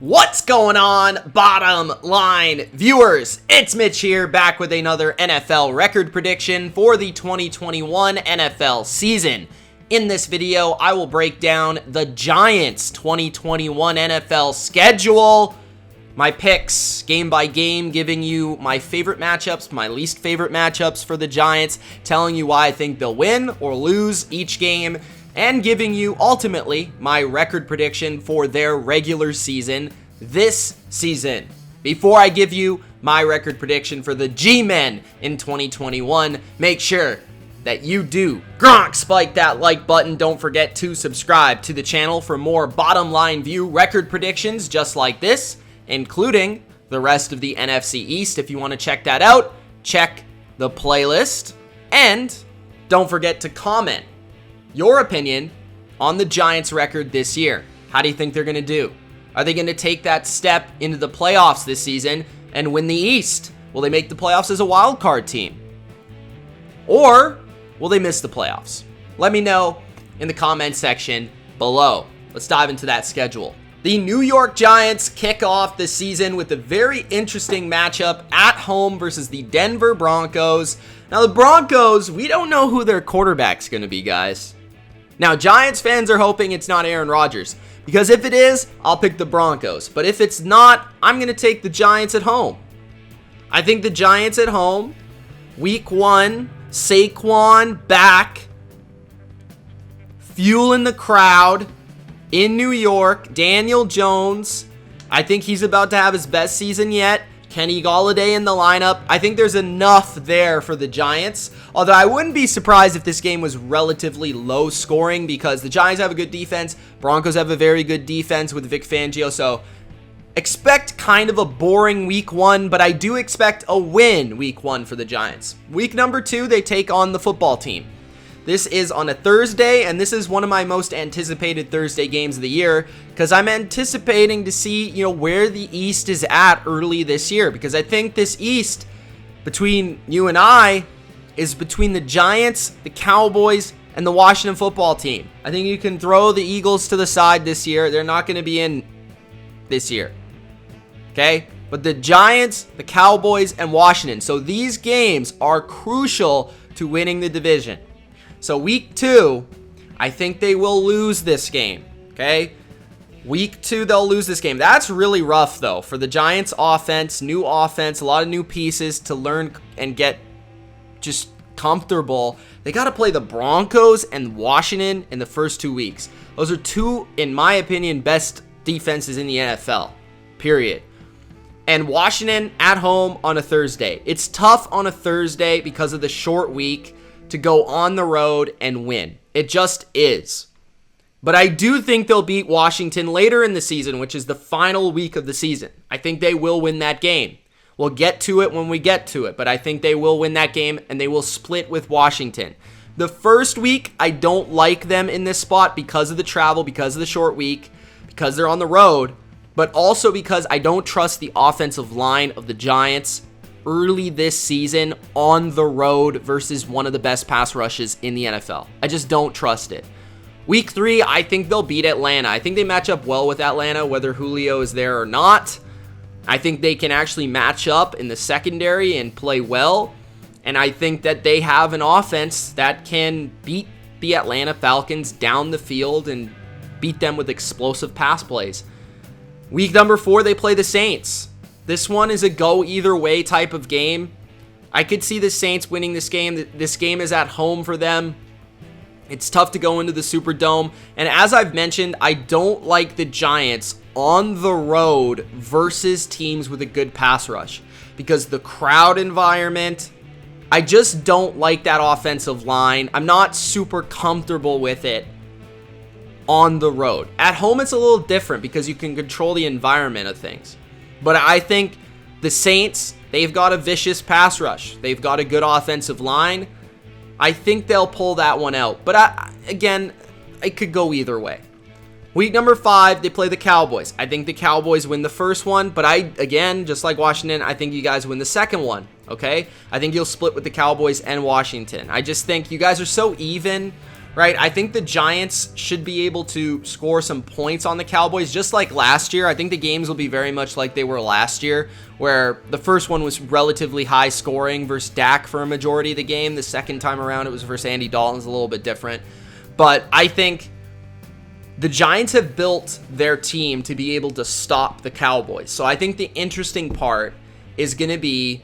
What's going on, bottom line viewers? It's Mitch here, back with another NFL record prediction for the 2021 NFL season. In this video, I will break down the Giants' 2021 NFL schedule, my picks game by game, giving you my favorite matchups, my least favorite matchups for the Giants, telling you why I think they'll win or lose each game, and giving you, ultimately, my record prediction for their regular season this season. Before I give you my record prediction for the G-Men in 2021, make sure that you do spike that like button. Don't forget to subscribe to the channel for more bottom line view record predictions just like this, including the rest of the NFC East. If you want to check that out, check the playlist. And don't forget to comment your opinion on the Giants' record this year. How do you think they're going to do? Are they going to take that step into the playoffs this season and win the East? Will they make the playoffs as a wild card team? Or will they miss the playoffs? Let me know in the comment section below. Let's dive into that schedule. The New York Giants kick off the season with a very interesting matchup at home versus the Denver Broncos. Now, the Broncos, we don't know who their quarterback's going to be, guys. Now, Giants fans are hoping it's not Aaron Rodgers, because if it is, I'll pick the Broncos. But if it's not, I'm going to take the Giants at home. I think the Giants at home, week 1, Saquon back, fueling the crowd in New York. Daniel Jones, I think he's about to have his best season yet. Kenny Golladay in the lineup. I think there's enough there for the Giants. Although I wouldn't be surprised if this game was relatively low scoring, because the Giants have a good defense. Broncos have a very good defense with Vic Fangio. So expect kind of a boring week 1, but I do expect a win week 1 for the Giants. Week number 2, they take on the football team. This is on a Thursday, and this is one of my most anticipated Thursday games of the year, because I'm anticipating to see, where the East is at early this year, because I think this East, between you and I, is between the Giants, the Cowboys, and the Washington football team. I think you can throw the Eagles to the side this year. They're not going to be in this year. Okay? But the Giants, the Cowboys, and Washington. So these games are crucial to winning the division. So week 2, I think they will lose this game, okay? Week 2, they'll lose this game. That's really rough, though, for the Giants' offense, new offense, a lot of new pieces to learn and get just comfortable. They got to play the Broncos and Washington in the first 2 weeks. Those are two, in my opinion, best defenses in the NFL, period. And Washington at home on a Thursday. It's tough on a Thursday because of the short week to go on the road and win. It just is. But I do think they'll beat Washington later in the season, which is the final week of the season. I think they will win that game. We'll get to it when we get to it, but I think they will win that game, and they will split with Washington. The first week, I don't like them in this spot because of the travel, because of the short week, because they're on the road, but also because I don't trust the offensive line of the Giants early this season on the road versus one of the best pass rushes in the NFL. I just don't trust it. Week 3, I think they'll beat Atlanta. I think they match up well with Atlanta, whether Julio is there or not. I think they can actually match up in the secondary and play well. And I think that they have an offense that can beat the Atlanta Falcons down the field and beat them with explosive pass plays. Week number 4, they play the Saints. This one is a go either way type of game. I could see the Saints winning this game. This game is at home for them. It's tough to go into the Superdome. And as I've mentioned, I don't like the Giants on the road versus teams with a good pass rush, because the crowd environment, I just don't like that offensive line. I'm not super comfortable with it on the road. At home, it's a little different because you can control the environment of things. But I think the Saints, they've got a vicious pass rush. They've got a good offensive line. I think they'll pull that one out. But again, it could go either way. Week number 5, they play the Cowboys. I think the Cowboys win the first one. But again, just like Washington, I think you guys win the second one. Okay? I think you'll split with the Cowboys and Washington. I just think you guys are so even right? I think the Giants should be able to score some points on the Cowboys, just like last year. I think the games will be very much like they were last year, where the first one was relatively high scoring versus Dak for a majority of the game. The second time around, it was versus Andy Dalton. It's a little bit different. But I think the Giants have built their team to be able to stop the Cowboys. So I think the interesting part is going to be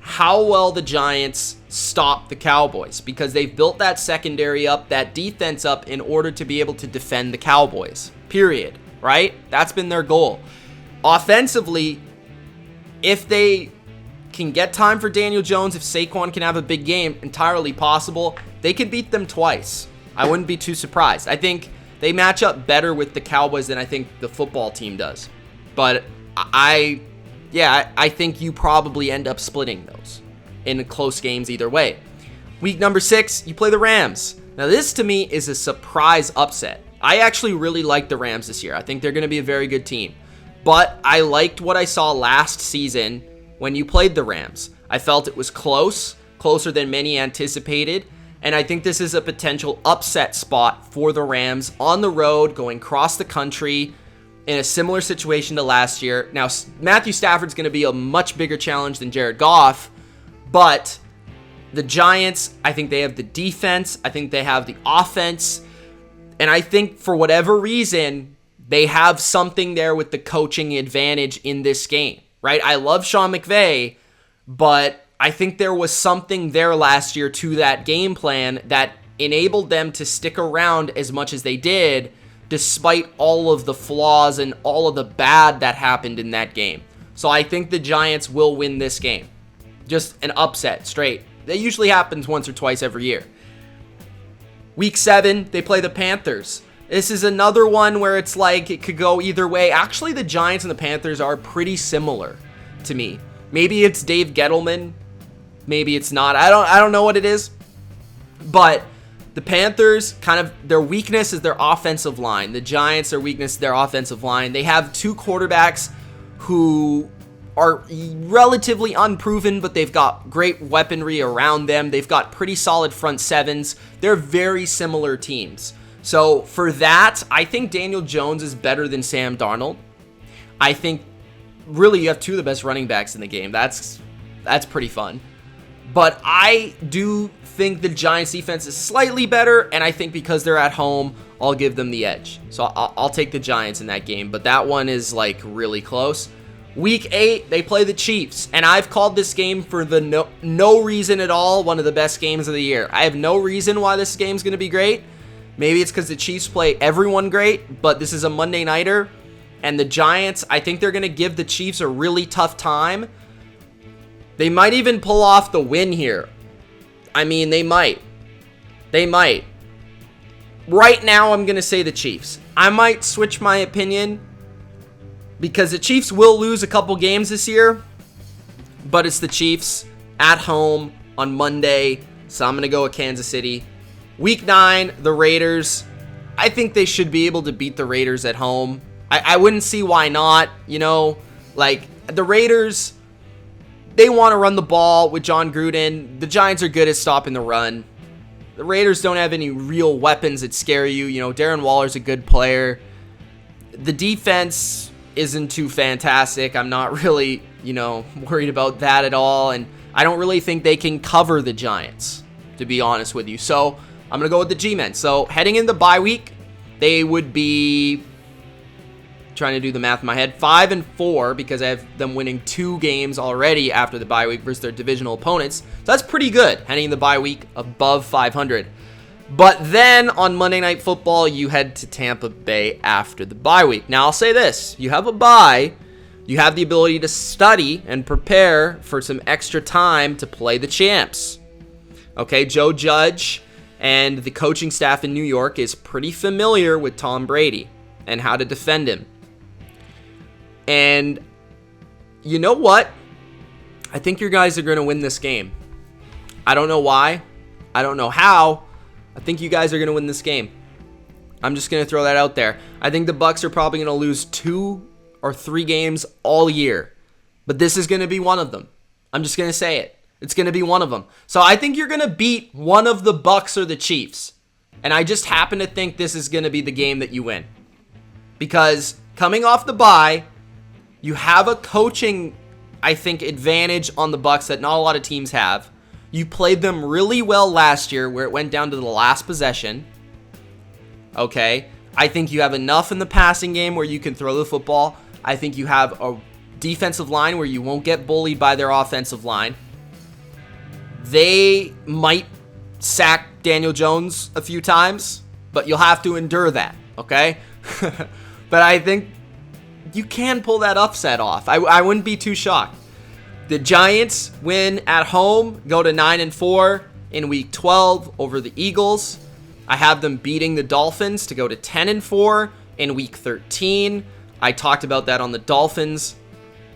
how well the Giants stop the Cowboys, because they've built that secondary up, that defense up, in order to be able to defend the Cowboys, period, right? That's been their goal. Offensively, if they can get time for Daniel Jones, if Saquon can have a big game, entirely possible, they could beat them twice. I wouldn't be too surprised. I think they match up better with the Cowboys than I think the football team does. But I think you probably end up splitting those in close games either way. Week number 6, you play the Rams. Now this to me is a surprise upset. I actually really like the Rams this year. I think they're going to be a very good team. But I liked what I saw last season when you played the Rams. I felt it was closer than many anticipated. And I think this is a potential upset spot for the Rams on the road, going across the country in a similar situation to last year. Now, Matthew Stafford's going to be a much bigger challenge than Jared Goff, but the Giants, I think they have the defense. I think they have the offense. And I think for whatever reason, they have something there with the coaching advantage in this game, right? I love Sean McVay, but I think there was something there last year to that game plan that enabled them to stick around as much as they did, despite all of the flaws and all of the bad that happened in that game. So I think the Giants will win this game. Just an upset, straight. That usually happens once or twice every year. Week 7, they play the Panthers. This is another one where it's like it could go either way. Actually, the Giants and the Panthers are pretty similar to me. Maybe it's Dave Gettleman. Maybe it's not. I don't know what it is. But the Panthers, kind of their weakness is their offensive line. The Giants, their weakness is their offensive line. They have two quarterbacks who are relatively unproven, but they've got great weaponry around them. They've got pretty solid front sevens. They're very similar teams. So for that, I think Daniel Jones is better than Sam Darnold. I think really you have two of the best running backs in the game. That's pretty fun. But I do think the Giants defense is slightly better, and I think because they're at home, I'll give them the edge. So I'll take the Giants in that game, but that one is like really close. Week 8, they play the Chiefs, and I've called this game for the no reason at all one of the best games of the year. I have no reason why this game's going to be great. Maybe it's because the Chiefs play everyone great, but this is a Monday nighter, and the Giants, I think they're going to give the Chiefs a really tough time. They might even pull off the win here. I mean, they might. They might. Right now, I'm going to say the Chiefs. I might switch my opinion because the Chiefs will lose a couple games this year, but it's the Chiefs at home on Monday, so I'm going to go with Kansas City. Week 9, the Raiders. I think they should be able to beat the Raiders at home. I wouldn't see why not. You know, like the Raiders, they want to run the ball with John Gruden. The Giants are good at stopping the run. The Raiders don't have any real weapons that scare you. You know, Darren Waller's a good player. The defense isn't too fantastic. I'm not really, worried about that at all. And I don't really think they can cover the Giants, to be honest with you. So I'm going to go with the G-Men. So heading into the bye week, they would be, trying to do the math in my head, 5-4 because I have them winning 2 games already after the bye week versus their divisional opponents. So that's pretty good, heading in the bye week above 500. But then on Monday Night Football, you head to Tampa Bay after the bye week. Now I'll say this, you have a bye, you have the ability to study and prepare for some extra time to play the champs. Okay, Joe Judge and the coaching staff in New York is pretty familiar with Tom Brady and how to defend him. And you know what? I think your guys are going to win this game. I don't know why. I don't know how. I think you guys are going to win this game. I'm just going to throw that out there. I think the Bucs are probably going to lose 2 or 3 games all year. But this is going to be one of them. I'm just going to say it. It's going to be one of them. So I think you're going to beat one of the Bucs or the Chiefs. And I just happen to think this is going to be the game that you win. Because coming off the bye, you have a coaching, I think, advantage on the Bucs that not a lot of teams have. You played them really well last year where it went down to the last possession. Okay. I think you have enough in the passing game where you can throw the football. I think you have a defensive line where you won't get bullied by their offensive line. They might sack Daniel Jones a few times, but you'll have to endure that, okay? But I think you can pull that upset off. I wouldn't be too shocked. The Giants win at home, go to 9-4 in Week 12 over the Eagles. I have them beating the Dolphins to go to 10-4 in Week 13. I talked about that on the Dolphins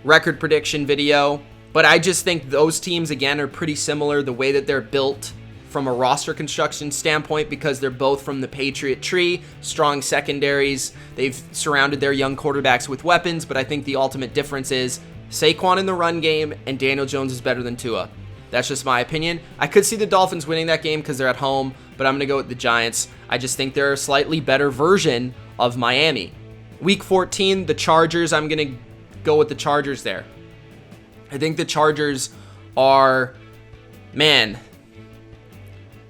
record prediction video. But I just think those teams, again, are pretty similar the way that they're built from a roster construction standpoint because they're both from the Patriot tree, strong secondaries. They've surrounded their young quarterbacks with weapons, but I think the ultimate difference is Saquon in the run game and Daniel Jones is better than Tua. That's just my opinion. I could see the Dolphins winning that game because they're at home, but I'm going to go with the Giants. I just think they're a slightly better version of Miami. Week 14, the Chargers, I'm going to go with the Chargers there. I think the Chargers are, man,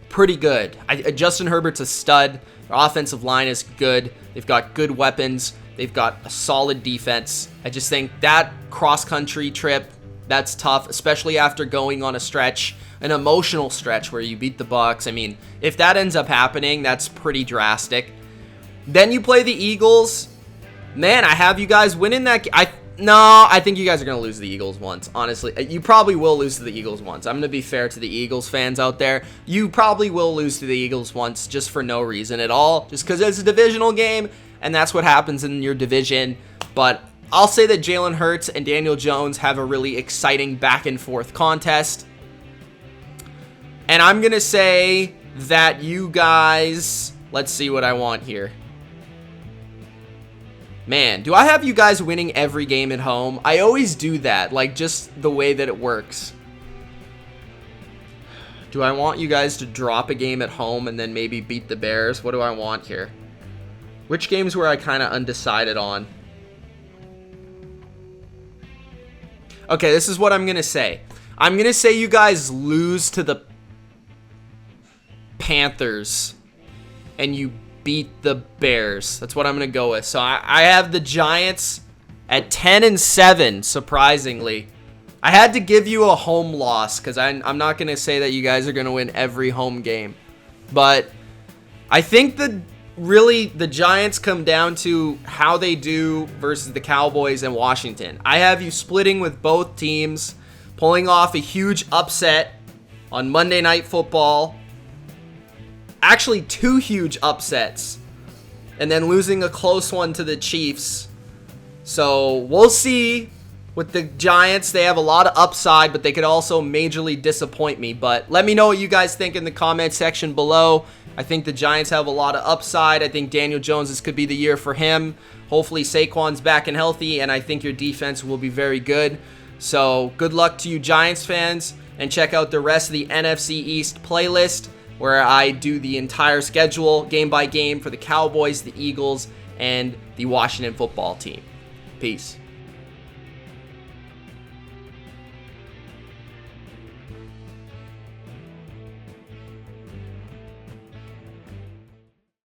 pretty good. Justin Herbert's a stud. Their offensive line is good. They've got good weapons. They've got a solid defense. I just think that cross-country trip, that's tough, especially after going on a stretch, an emotional stretch where you beat the Bucs. I mean, if that ends up happening, that's pretty drastic. Then you play the Eagles. Man, I have you guys winning that. I think you guys are going to lose to the Eagles once, honestly. You probably will lose to the Eagles once. I'm going to be fair to the Eagles fans out there. You probably will lose to the Eagles once just for no reason at all, just because it's a divisional game, and that's what happens in your division. But I'll say that Jalen Hurts and Daniel Jones have a really exciting back-and-forth contest. And I'm going to say that you guys... Let's see what I want here. Man, do I have you guys winning every game at home? I always do that, like just the way that it works. Do I want you guys to drop a game at home and then maybe beat the Bears? What do I want here? Which games were I kind of undecided on? Okay, this is what I'm going to say. I'm going to say you guys lose to the Panthers and you beat the Bears. That's what I'm going to go with. So I have the Giants at 10-7, surprisingly. I had to give you a home loss because I'm not going to say that you guys are going to win every home game. But I think that really the Giants come down to how they do versus the Cowboys and Washington. I have you splitting with both teams, pulling off a huge upset on Monday Night Football. Actually, two huge upsets, and then losing a close one to the Chiefs. So we'll see with the Giants. They have a lot of upside, but they could also majorly disappoint me. But let me know what you guys think in the comment section below. I think the Giants have a lot of upside. I think Daniel Jones, this could be the year for him. Hopefully Saquon's back and healthy, and I think your defense will be very good. So good luck to you Giants fans, and check out the rest of the NFC East playlist, where I do the entire schedule, game by game, for the Cowboys, the Eagles, and the Washington football team. Peace.